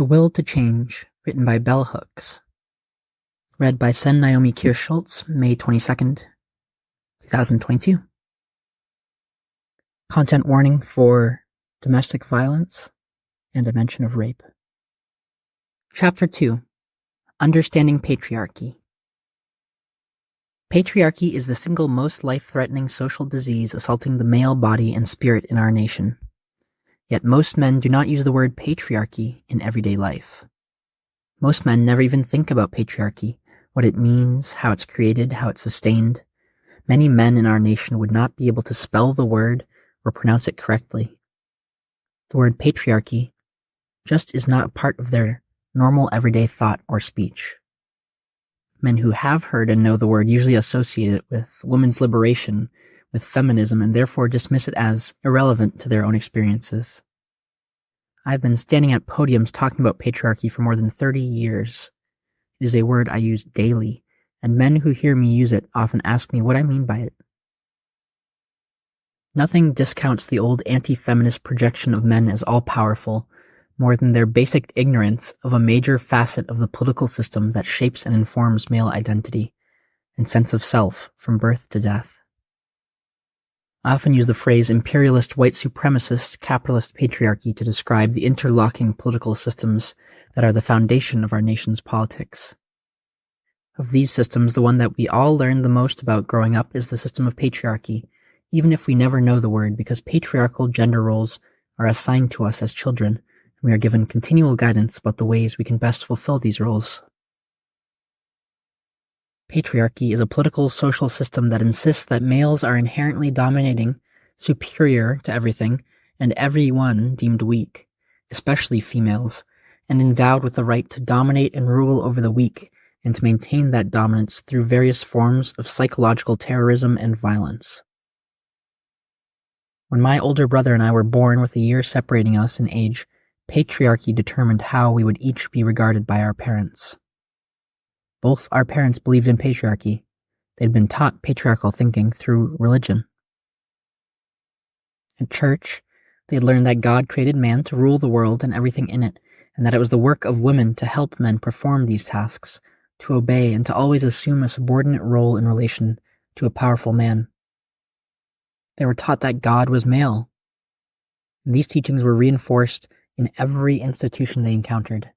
The Will to Change, written by Bell Hooks. Read by Naomi Kirst-Schultz, May 22nd, 2022. Content warning for domestic violence and a mention of rape. Chapter 2. Understanding Patriarchy. Patriarchy is the single most life-threatening social disease assaulting the male body and spirit in our nation. Yet most men do not use the word patriarchy in everyday life. Most men never even think about patriarchy, what it means, how it's created, how it's sustained. Many men in our nation would not be able to spell the word or pronounce it correctly. The word patriarchy just is not a part of their normal everyday thought or speech. Men who have heard and know the word usually associate it with women's liberation, with feminism, and therefore dismiss it as irrelevant to their own experiences. I've been standing at podiums talking about patriarchy for more than 30 years. It is a word I use daily, and men who hear me use it often ask me what I mean by it. Nothing discounts the old anti-feminist projection of men as all-powerful more than their basic ignorance of a major facet of the political system that shapes and informs male identity and sense of self from birth to death. I often use the phrase imperialist white supremacist capitalist patriarchy to describe the interlocking political systems that are the foundation of our nation's politics. Of these systems, the one that we all learn the most about growing up is the system of patriarchy, even if we never know the word, because patriarchal gender roles are assigned to us as children, and we are given continual guidance about the ways we can best fulfill these roles. Patriarchy is a political social system that insists that males are inherently dominating, superior to everything, and everyone deemed weak, especially females, and endowed with the right to dominate and rule over the weak and to maintain that dominance through various forms of psychological terrorism and violence. When my older brother and I were born with a year separating us in age, patriarchy determined how we would each be regarded by our parents. Both our parents believed in patriarchy. They'd been taught patriarchal thinking through religion. At church, they had learned that God created man to rule the world and everything in it, and that it was the work of women to help men perform these tasks, to obey and to always assume a subordinate role in relation to a powerful man. They were taught that God was male. And these teachings were reinforced in every institution they encountered: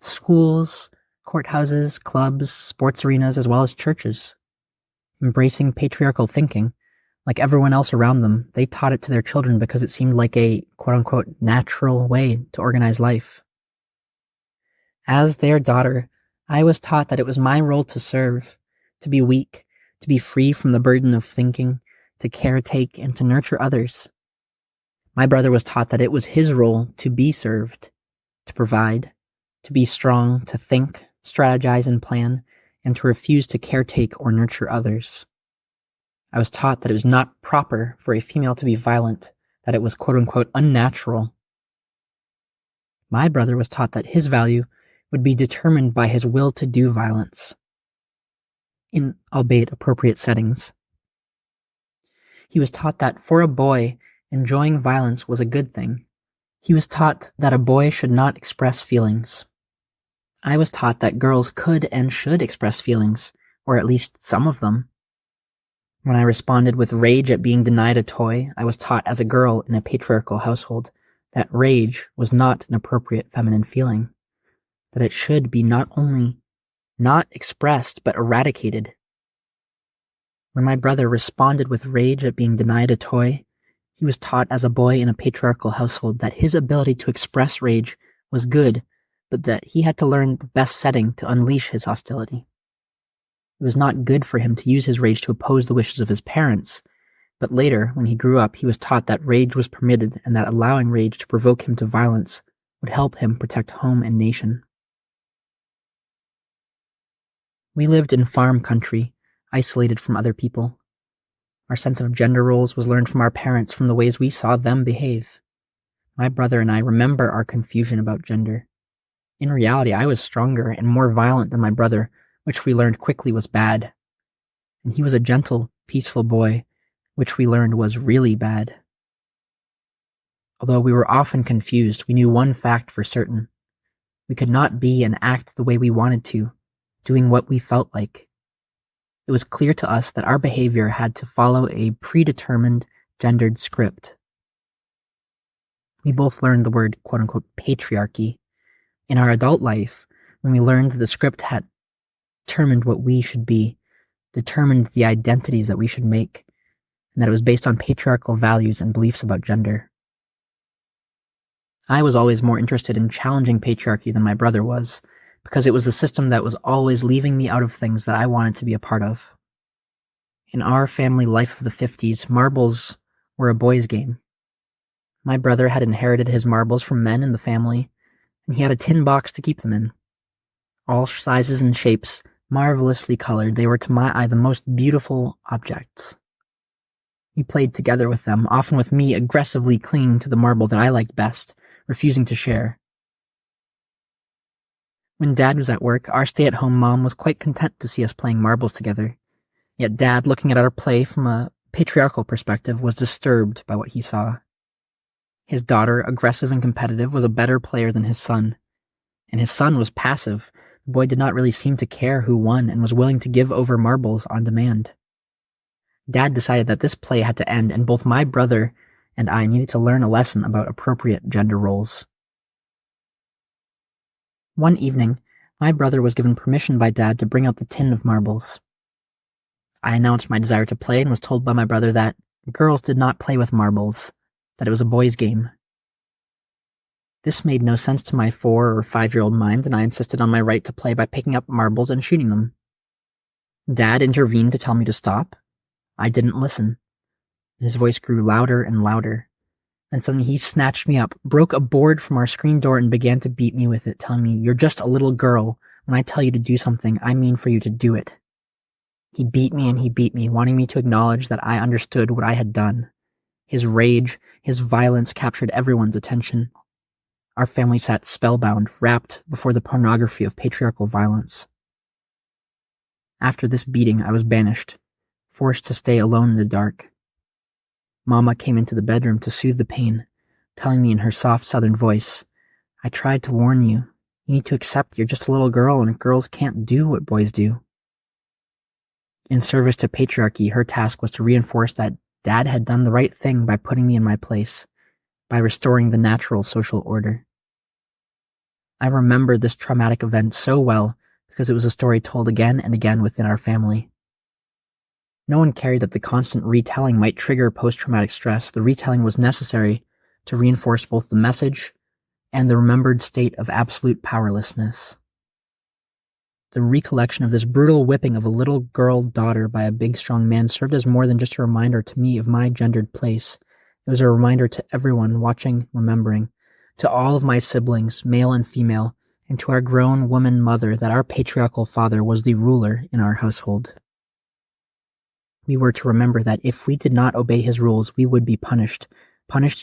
schools, courthouses, clubs, sports arenas, as well as churches. Embracing patriarchal thinking, like everyone else around them, they taught it to their children because it seemed like a quote-unquote natural way to organize life. As their daughter, I was taught that it was my role to serve, to be weak, to be free from the burden of thinking, to caretake, and to nurture others. My brother was taught that it was his role to be served, to provide, to be strong, to think, strategize, and plan, and to refuse to caretake or nurture others. I was taught that it was not proper for a female to be violent, that it was quote-unquote unnatural. My brother was taught that his value would be determined by his will to do violence, in albeit appropriate settings. He was taught that for a boy, enjoying violence was a good thing. He was taught that a boy should not express feelings. I was taught that girls could and should express feelings, or at least some of them. When I responded with rage at being denied a toy, I was taught as a girl in a patriarchal household that rage was not an appropriate feminine feeling, that it should be not only not expressed but eradicated. When my brother responded with rage at being denied a toy, he was taught as a boy in a patriarchal household that his ability to express rage was good, but that he had to learn the best setting to unleash his hostility. It was not good for him to use his rage to oppose the wishes of his parents, but later, when he grew up, he was taught that rage was permitted and that allowing rage to provoke him to violence would help him protect home and nation. We lived in farm country, isolated from other people. Our sense of gender roles was learned from our parents, from the ways we saw them behave. My brother and I remember our confusion about gender. In reality, I was stronger and more violent than my brother, which we learned quickly was bad. And he was a gentle, peaceful boy, which we learned was really bad. Although we were often confused, we knew one fact for certain. We could not be and act the way we wanted to, doing what we felt like. It was clear to us that our behavior had to follow a predetermined, gendered script. We both learned the word, quote-unquote, patriarchy in our adult life when we learned that the script had determined what we should be, determined the identities that we should make, and that it was based on patriarchal values and beliefs about gender. I was always more interested in challenging patriarchy than my brother was, because it was the system that was always leaving me out of things that I wanted to be a part of. In our family life of the 50s, marbles were a boys' game. My brother had inherited his marbles from men in the family, and he had a tin box to keep them in. All sizes and shapes, marvelously colored, they were to my eye the most beautiful objects. We played together with them, often with me aggressively clinging to the marble that I liked best, refusing to share. When Dad was at work, our stay-at-home mom was quite content to see us playing marbles together. Yet Dad, looking at our play from a patriarchal perspective, was disturbed by what he saw. His daughter, aggressive and competitive, was a better player than his son. And his son was passive. The boy did not really seem to care who won and was willing to give over marbles on demand. Dad decided that this play had to end, and both my brother and I needed to learn a lesson about appropriate gender roles. One evening, my brother was given permission by Dad to bring out the tin of marbles. I announced my desire to play and was told by my brother that girls did not play with marbles, that it was a boys' game. This made no sense to my 4 or 5-year-old mind, and I insisted on my right to play by picking up marbles and shooting them. Dad intervened to tell me to stop. I didn't listen. His voice grew louder and louder. Then suddenly he snatched me up, broke a board from our screen door, and began to beat me with it, telling me, "You're just a little girl. When I tell you to do something, I mean for you to do it." He beat me and he beat me, wanting me to acknowledge that I understood what I had done. His rage, his violence captured everyone's attention. Our family sat spellbound, wrapped before the pornography of patriarchal violence. After this beating, I was banished, forced to stay alone in the dark. Mama came into the bedroom to soothe the pain, telling me in her soft southern voice, "I tried to warn you. You need to accept you're just a little girl and girls can't do what boys do." In service to patriarchy, her task was to reinforce that Dad had done the right thing by putting me in my place, by restoring the natural social order. I remember this traumatic event so well because it was a story told again and again within our family. No one cared that the constant retelling might trigger post-traumatic stress. The retelling was necessary to reinforce both the message and the remembered state of absolute powerlessness. The recollection of this brutal whipping of a little girl daughter by a big strong man served as more than just a reminder to me of my gendered place. It was a reminder to everyone watching, remembering, to all of my siblings, male and female, and to our grown woman mother that our patriarchal father was the ruler in our household. We were to remember that if we did not obey his rules, we would be punished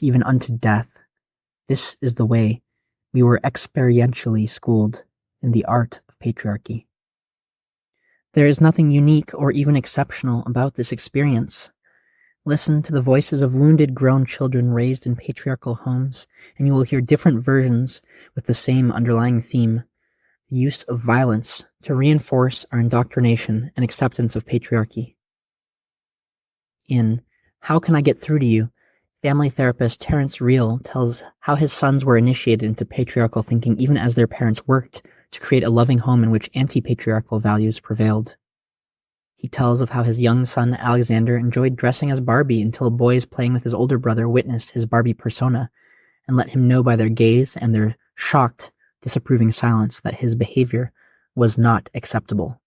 even unto death. This is the way we were experientially schooled in the art of patriarchy. There is nothing unique or even exceptional about this experience. Listen to the voices of wounded grown children raised in patriarchal homes, and you will hear different versions with the same underlying theme, the use of violence to reinforce our indoctrination and acceptance of patriarchy. In How Can I Get Through to You, family therapist Terrence Real tells how his sons were initiated into patriarchal thinking even as their parents worked to create a loving home in which anti-patriarchal values prevailed. He tells of how his young son Alexander enjoyed dressing as Barbie until boys playing with his older brother witnessed his Barbie persona and let him know by their gaze and their shocked, disapproving silence that his behavior was not acceptable.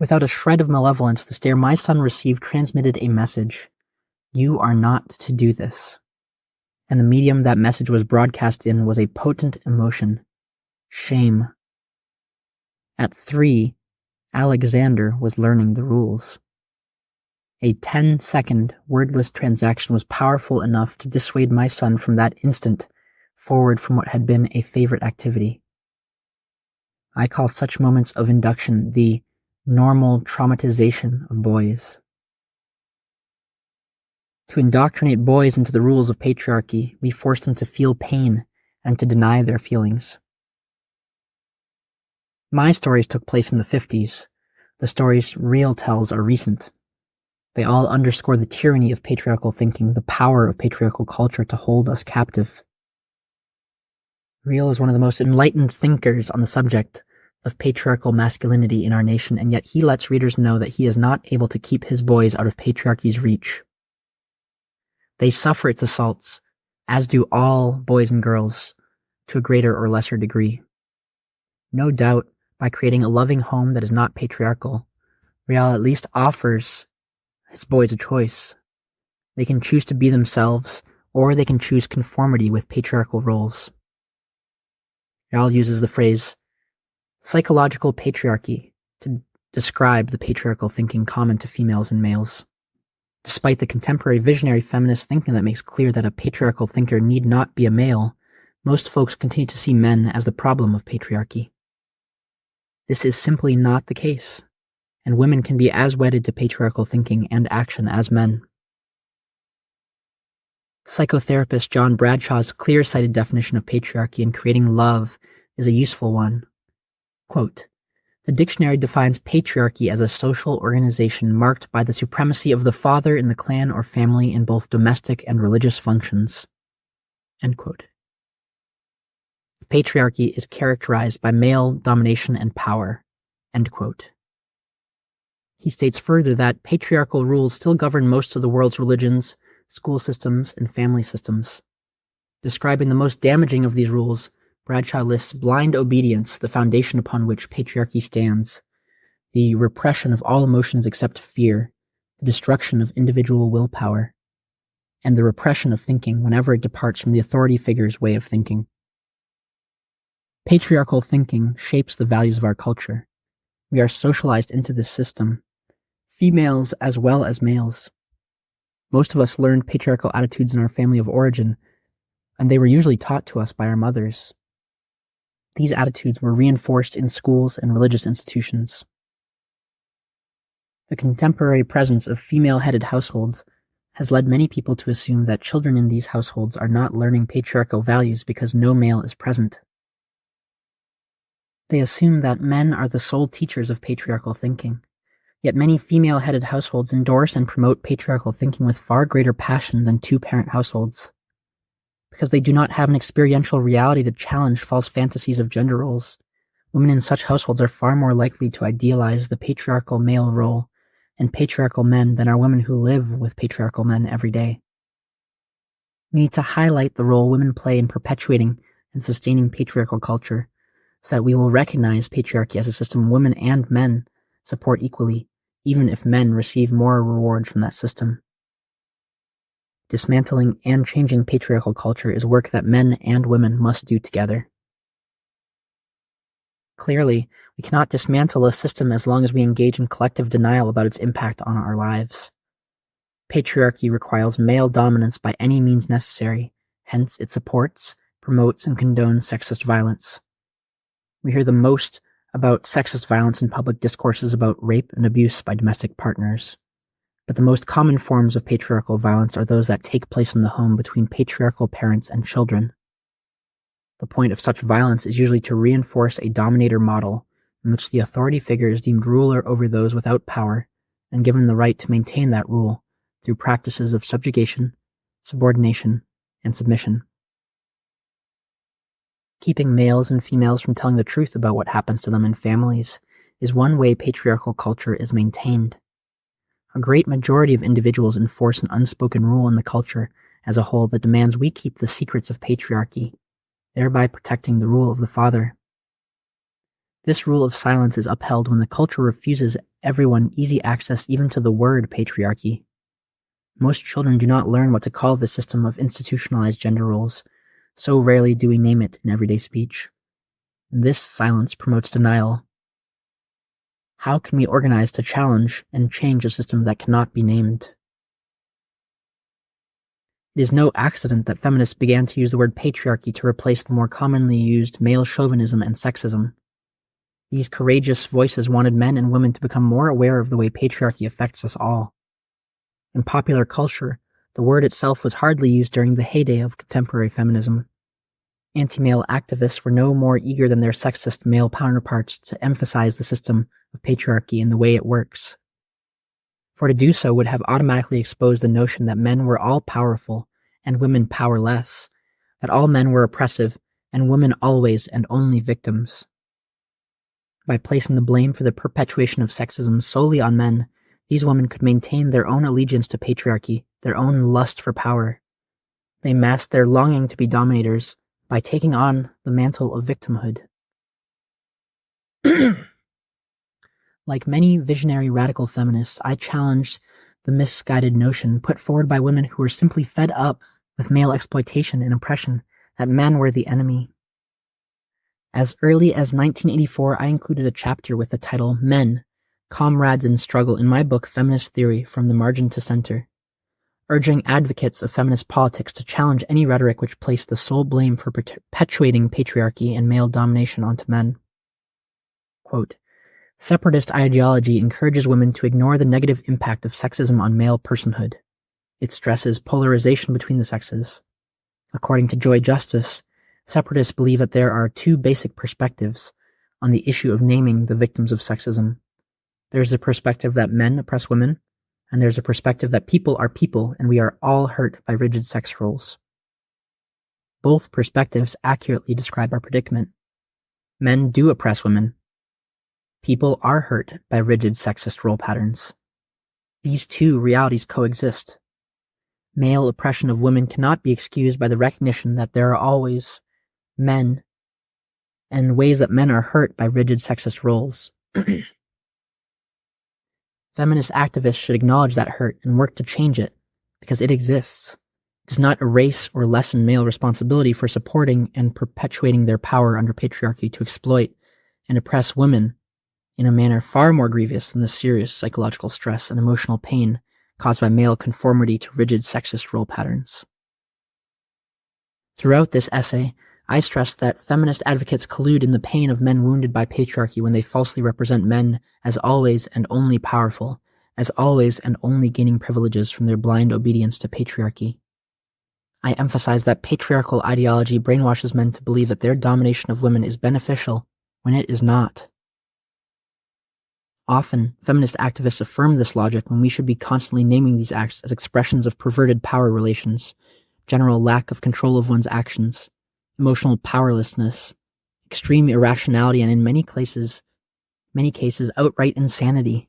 Without a shred of malevolence, the stare my son received transmitted a message. You are not to do this. And the medium that message was broadcast in was a potent emotion. Shame. At 3, Alexander was learning the rules. A 10-second wordless transaction was powerful enough to dissuade my son from that instant forward from what had been a favorite activity. I call such moments of induction the normal traumatization of boys. To indoctrinate boys into the rules of patriarchy, we force them to feel pain and to deny their feelings. My stories took place in the 50s. The stories Reel tells are recent. They all underscore the tyranny of patriarchal thinking, the power of patriarchal culture to hold us captive. Reel is one of the most enlightened thinkers on the subject of patriarchal masculinity in our nation, and yet he lets readers know that he is not able to keep his boys out of patriarchy's reach. They suffer its assaults, as do all boys and girls, to a greater or lesser degree. No doubt, by creating a loving home that is not patriarchal, Reel at least offers his boys a choice. They can choose to be themselves, or they can choose conformity with patriarchal roles. Reel uses the phrase psychological patriarchy to describe the patriarchal thinking common to females and males. Despite the contemporary visionary feminist thinking that makes clear that a patriarchal thinker need not be a male, most folks continue to see men as the problem of patriarchy. This is simply not the case, and women can be as wedded to patriarchal thinking and action as men. Psychotherapist John Bradshaw's clear-sighted definition of patriarchy and creating love is a useful one. Quote, "The dictionary defines patriarchy as a social organization marked by the supremacy of the father in the clan or family in both domestic and religious functions." End quote. Patriarchy is characterized by male domination and power. End quote. He states further that patriarchal rules still govern most of the world's religions, school systems, and family systems. Describing the most damaging of these rules, Bradshaw lists blind obedience, the foundation upon which patriarchy stands, the repression of all emotions except fear, the destruction of individual willpower, and the repression of thinking whenever it departs from the authority figure's way of thinking. Patriarchal thinking shapes the values of our culture. We are socialized into this system, females as well as males. Most of us learned patriarchal attitudes in our family of origin, and they were usually taught to us by our mothers. These attitudes were reinforced in schools and religious institutions. The contemporary presence of female-headed households has led many people to assume that children in these households are not learning patriarchal values because no male is present. They assume that men are the sole teachers of patriarchal thinking. Yet many female-headed households endorse and promote patriarchal thinking with far greater passion than two-parent households. Because they do not have an experiential reality to challenge false fantasies of gender roles, women in such households are far more likely to idealize the patriarchal male role and patriarchal men than are women who live with patriarchal men every day. We need to highlight the role women play in perpetuating and sustaining patriarchal culture, so that we will recognize patriarchy as a system women and men support equally, even if men receive more reward from that system. Dismantling and changing patriarchal culture is work that men and women must do together. Clearly, we cannot dismantle a system as long as we engage in collective denial about its impact on our lives. Patriarchy requires male dominance by any means necessary, hence it supports, promotes, and condones sexist violence. We hear the most about sexist violence in public discourses about rape and abuse by domestic partners. But the most common forms of patriarchal violence are those that take place in the home between patriarchal parents and children. The point of such violence is usually to reinforce a dominator model in which the authority figure is deemed ruler over those without power and given the right to maintain that rule through practices of subjugation, subordination, and submission. Keeping males and females from telling the truth about what happens to them in families is one way patriarchal culture is maintained. A great majority of individuals enforce an unspoken rule in the culture as a whole that demands we keep the secrets of patriarchy, thereby protecting the rule of the father. This rule of silence is upheld when the culture refuses everyone easy access even to the word patriarchy. Most children do not learn what to call this system of institutionalized gender roles, so rarely do we name it in everyday speech. And this silence promotes denial. How can we organize to challenge and change a system that cannot be named? It is no accident that feminists began to use the word patriarchy to replace the more commonly used male chauvinism and sexism. These courageous voices wanted men and women to become more aware of the way patriarchy affects us all. In popular culture, the word itself was hardly used during the heyday of contemporary feminism. Anti-male activists were no more eager than their sexist male counterparts to emphasize the system of patriarchy and the way it works. For to do so would have automatically exposed the notion that men were all powerful and women powerless, that all men were oppressive and women always and only victims. By placing the blame for the perpetuation of sexism solely on men, these women could maintain their own allegiance to patriarchy, their own lust for power. They masked their longing to be dominators by taking on the mantle of victimhood. Like many visionary radical feminists, I challenged the misguided notion put forward by women who were simply fed up with male exploitation and oppression that men were the enemy. As early as 1984, I included a chapter with the title Men, Comrades in Struggle in my book Feminist Theory from the Margin to Center, urging advocates of feminist politics to challenge any rhetoric which placed the sole blame for perpetuating patriarchy and male domination onto men. Quote, Separatist ideology encourages women to ignore the negative impact of sexism on male personhood. It stresses polarization between the sexes. According to Joy Justice, separatists believe that there are two basic perspectives on the issue of naming the victims of sexism. There's the perspective that men oppress women, and there's a perspective that people are people and we are all hurt by rigid sex roles. Both perspectives accurately describe our predicament. Men do oppress women. People are hurt by rigid sexist role patterns. These two realities coexist. Male oppression of women cannot be excused by the recognition that there are always men and ways that men are hurt by rigid sexist roles. Feminist activists should acknowledge that hurt and work to change it, because it exists. It does not erase or lessen male responsibility for supporting and perpetuating their power under patriarchy to exploit and oppress women in a manner far more grievous than the serious psychological stress and emotional pain caused by male conformity to rigid sexist role patterns. Throughout this essay, I stress that feminist advocates collude in the pain of men wounded by patriarchy when they falsely represent men as always and only powerful, as always and only gaining privileges from their blind obedience to patriarchy. I emphasize that patriarchal ideology brainwashes men to believe that their domination of women is beneficial when it is not. Often, feminist activists affirm this logic when we should be constantly naming these acts as expressions of perverted power relations, general lack of control of one's actions, emotional powerlessness, extreme irrationality, and in many cases, outright insanity.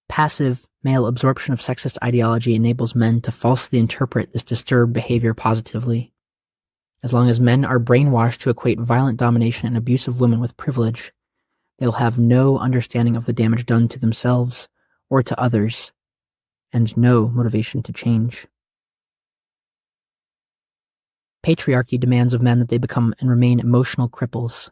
Passive male absorption of sexist ideology enables men to falsely interpret this disturbed behavior positively. As long as men are brainwashed to equate violent domination and abuse of women with privilege, they'll have no understanding of the damage done to themselves or to others, and no motivation to change. Patriarchy demands of men that they become and remain emotional cripples.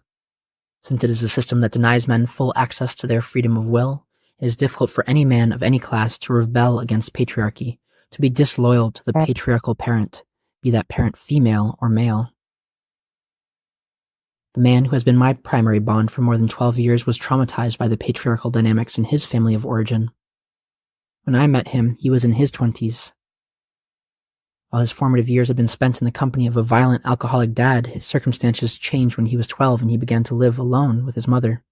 Since it is a system that denies men full access to their freedom of will, it is difficult for any man of any class to rebel against patriarchy, to be disloyal to the patriarchal parent, be that parent female or male. The man who has been my primary bond for more than 12 years was traumatized by the patriarchal dynamics in his family of origin. When I met him, he was in his 20s. While his formative years had been spent in the company of a violent alcoholic dad, his circumstances changed when he was 12 and he began to live alone with his mother.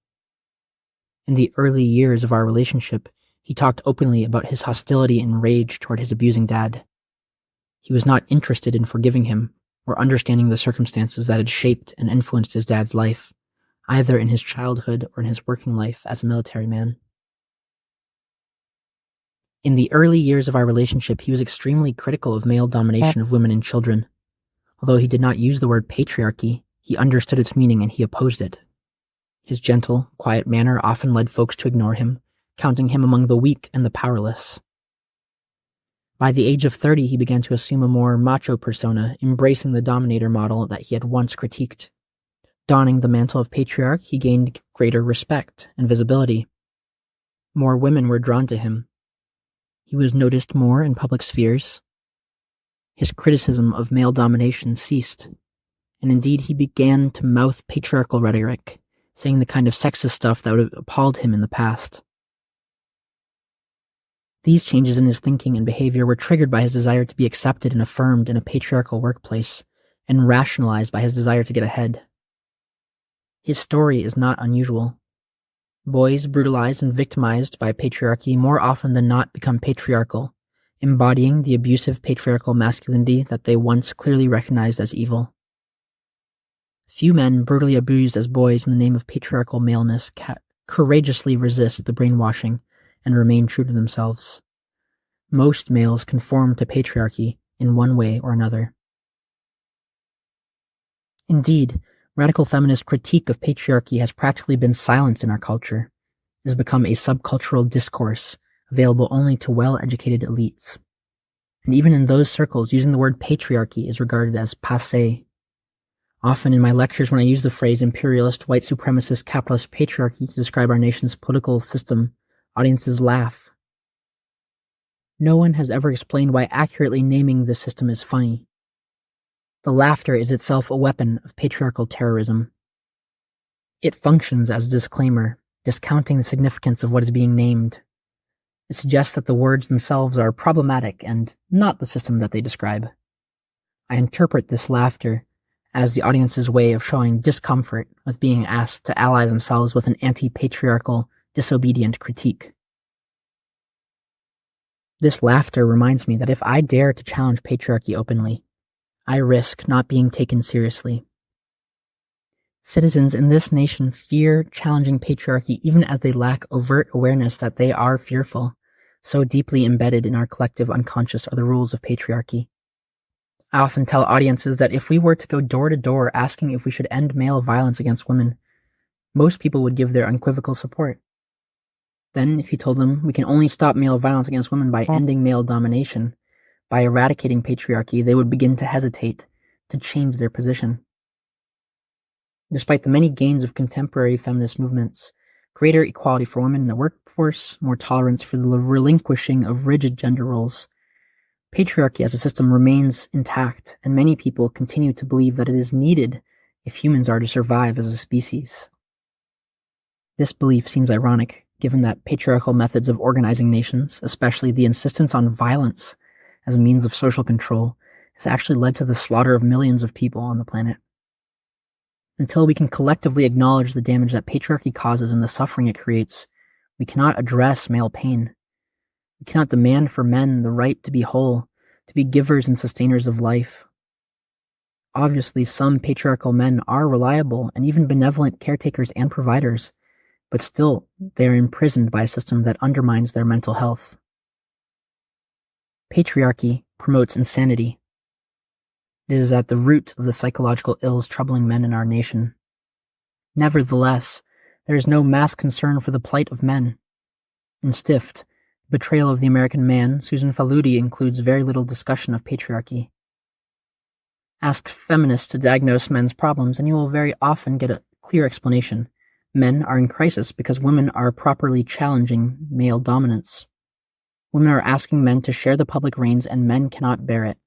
In the early years of our relationship, he talked openly about his hostility and rage toward his abusing dad. He was not interested in forgiving him or understanding the circumstances that had shaped and influenced his dad's life, either in his childhood or in his working life as a military man. In the early years of our relationship, he was extremely critical of male domination of women and children. Although he did not use the word patriarchy, he understood its meaning and he opposed it. His gentle, quiet manner often led folks to ignore him, counting him among the weak and the powerless. By the age of 30, he began to assume a more macho persona, embracing the dominator model that he had once critiqued. Donning the mantle of patriarch, he gained greater respect and visibility. More women were drawn to him. He was noticed more in public spheres. His criticism of male domination ceased, and indeed he began to mouth patriarchal rhetoric, saying the kind of sexist stuff that would have appalled him in the past. These changes in his thinking and behavior were triggered by his desire to be accepted and affirmed in a patriarchal workplace, and rationalized by his desire to get ahead. His story is not unusual. Boys brutalized and victimized by patriarchy more often than not become patriarchal, embodying the abusive patriarchal masculinity that they once clearly recognized as evil. Few men brutally abused as boys in the name of patriarchal maleness courageously resist the brainwashing and remain true to themselves. Most males conform to patriarchy in one way or another. Indeed, radical feminist critique of patriarchy has practically been silenced in our culture. It has become a subcultural discourse available only to well-educated elites. And even in those circles, using the word patriarchy is regarded as passé. Often in my lectures, when I use the phrase imperialist, white supremacist, capitalist patriarchy to describe our nation's political system, audiences laugh. No one has ever explained why accurately naming this system is funny. The laughter is itself a weapon of patriarchal terrorism. It functions as a disclaimer, discounting the significance of what is being named. It suggests that the words themselves are problematic and not the system that they describe. I interpret this laughter as the audience's way of showing discomfort with being asked to ally themselves with an anti-patriarchal, disobedient critique. This laughter reminds me that if I dare to challenge patriarchy openly, I risk not being taken seriously. Citizens in this nation fear challenging patriarchy even as they lack overt awareness that they are fearful. So deeply embedded in our collective unconscious are the rules of patriarchy. I often tell audiences that if we were to go door to door asking if we should end male violence against women, most people would give their unequivocal support. Then, if you told them we can only stop male violence against women by ending male domination, by eradicating patriarchy, they would begin to hesitate, to change their position. Despite the many gains of contemporary feminist movements, greater equality for women in the workforce, more tolerance for the relinquishing of rigid gender roles, patriarchy as a system remains intact, and many people continue to believe that it is needed if humans are to survive as a species. This belief seems ironic, given that patriarchal methods of organizing nations, especially the insistence on violence as a means of social control, has actually led to the slaughter of millions of people on the planet. Until we can collectively acknowledge the damage that patriarchy causes and the suffering it creates, we cannot address male pain. We cannot demand for men the right to be whole, to be givers and sustainers of life. Obviously, some patriarchal men are reliable and even benevolent caretakers and providers, but still, they are imprisoned by a system that undermines their mental health. Patriarchy promotes insanity. It is at the root of the psychological ills troubling men in our nation. Nevertheless, there is no mass concern for the plight of men. In Stift, The Betrayal of the American Man, Susan Faludi includes very little discussion of patriarchy. Ask feminists to diagnose men's problems, and you will very often get a clear explanation. Men are in crisis because women are properly challenging male dominance. Women are asking men to share the public reins, and men cannot bear it.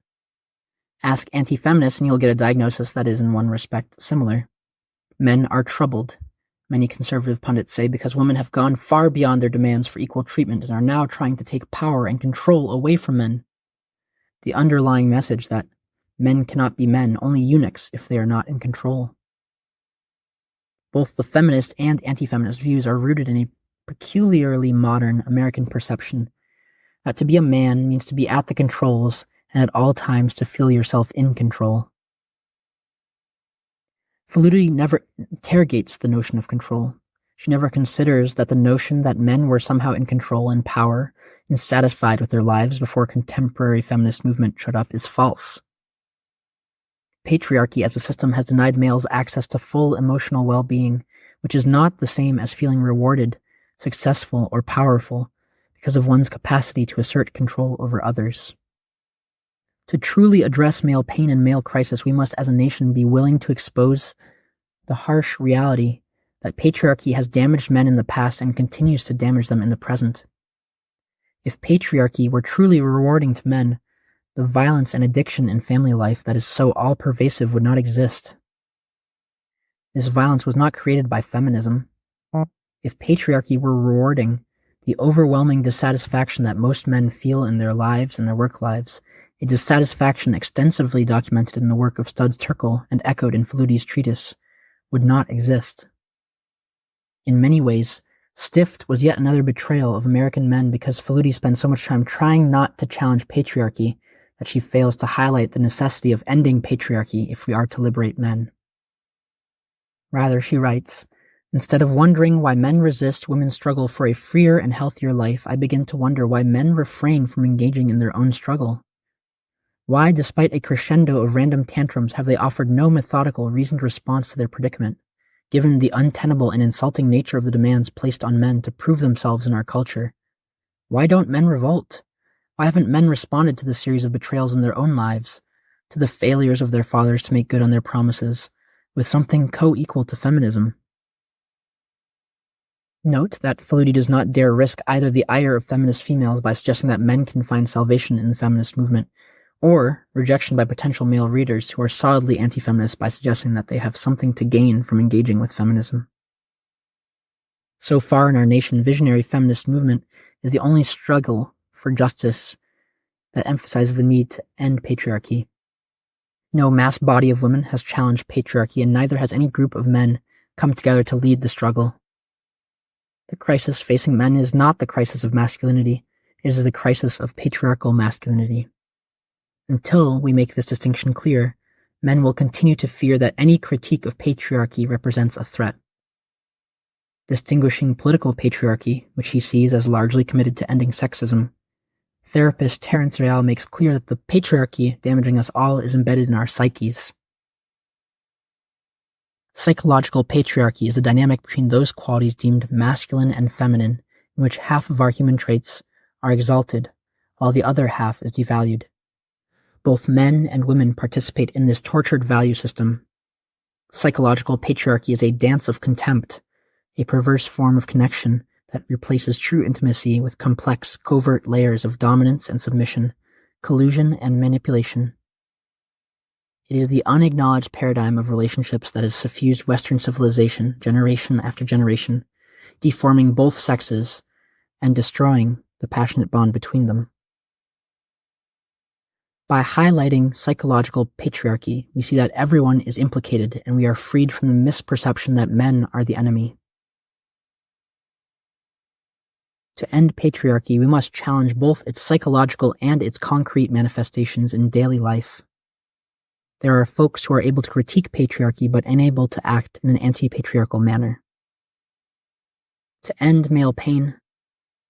Ask anti-feminists, and you'll get a diagnosis that is in one respect similar. Men are troubled, many conservative pundits say, because women have gone far beyond their demands for equal treatment and are now trying to take power and control away from men. The underlying message that men cannot be men, only eunuchs if they are not in control. Both the feminist and anti-feminist views are rooted in a peculiarly modern American perception that to be a man means to be at the controls and at all times to feel yourself in control. Faludi never interrogates the notion of control. She never considers that the notion that men were somehow in control and power and satisfied with their lives before contemporary feminist movement showed up is false. Patriarchy as a system has denied males access to full emotional well-being, which is not the same as feeling rewarded, successful, or powerful because of one's capacity to assert control over others. To truly address male pain and male crisis, we must as a nation be willing to expose the harsh reality that patriarchy has damaged men in the past and continues to damage them in the present. If patriarchy were truly rewarding to men, the violence and addiction in family life that is so all-pervasive would not exist. This violence was not created by feminism. If patriarchy were rewarding, the overwhelming dissatisfaction that most men feel in their lives and their work lives a dissatisfaction extensively documented in the work of Studs Terkel and echoed in Faluti's treatise, would not exist. In many ways, Stift was yet another betrayal of American men because Faluti spends so much time trying not to challenge patriarchy that she fails to highlight the necessity of ending patriarchy if we are to liberate men. Rather, she writes, "Instead of wondering why men resist women's struggle for a freer and healthier life, I begin to wonder why men refrain from engaging in their own struggle. Why, despite a crescendo of random tantrums, have they offered no methodical, reasoned response to their predicament, given the untenable and insulting nature of the demands placed on men to prove themselves in our culture? Why don't men revolt? Why haven't men responded to the series of betrayals in their own lives, to the failures of their fathers to make good on their promises, with something co-equal to feminism?" Note that Faluti does not dare risk either the ire of feminist females by suggesting that men can find salvation in the feminist movement, or rejection by potential male readers who are solidly anti-feminist by suggesting that they have something to gain from engaging with feminism. So far in our nation, visionary feminist movement is the only struggle for justice that emphasizes the need to end patriarchy. No mass body of women has challenged patriarchy, and neither has any group of men come together to lead the struggle. The crisis facing men is not the crisis of masculinity, it is the crisis of patriarchal masculinity. Until we make this distinction clear, men will continue to fear that any critique of patriarchy represents a threat. Distinguishing political patriarchy, which he sees as largely committed to ending sexism, therapist Terence Real makes clear that the patriarchy damaging us all is embedded in our psyches. Psychological patriarchy is the dynamic between those qualities deemed masculine and feminine, in which half of our human traits are exalted, while the other half is devalued. Both men and women participate in this tortured value system. Psychological patriarchy is a dance of contempt, a perverse form of connection that replaces true intimacy with complex, covert layers of dominance and submission, collusion and manipulation. It is the unacknowledged paradigm of relationships that has suffused Western civilization generation after generation, deforming both sexes and destroying the passionate bond between them. By highlighting psychological patriarchy, we see that everyone is implicated and we are freed from the misperception that men are the enemy. To end patriarchy, we must challenge both its psychological and its concrete manifestations in daily life. There are folks who are able to critique patriarchy but unable to act in an anti-patriarchal manner. To end male pain,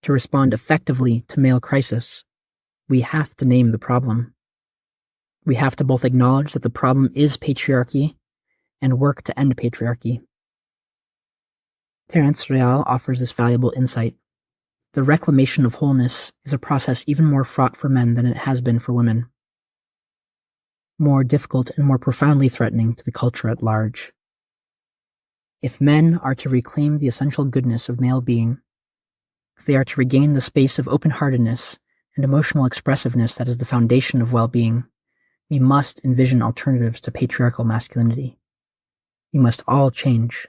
to respond effectively to male crisis, we have to name the problem. We have to both acknowledge that the problem is patriarchy and work to end patriarchy. Terence Real offers this valuable insight. The reclamation of wholeness is a process even more fraught for men than it has been for women, more difficult and more profoundly threatening to the culture at large. If men are to reclaim the essential goodness of male being, if they are to regain the space of open-heartedness and emotional expressiveness that is the foundation of well-being, we must envision alternatives to patriarchal masculinity. We must all change.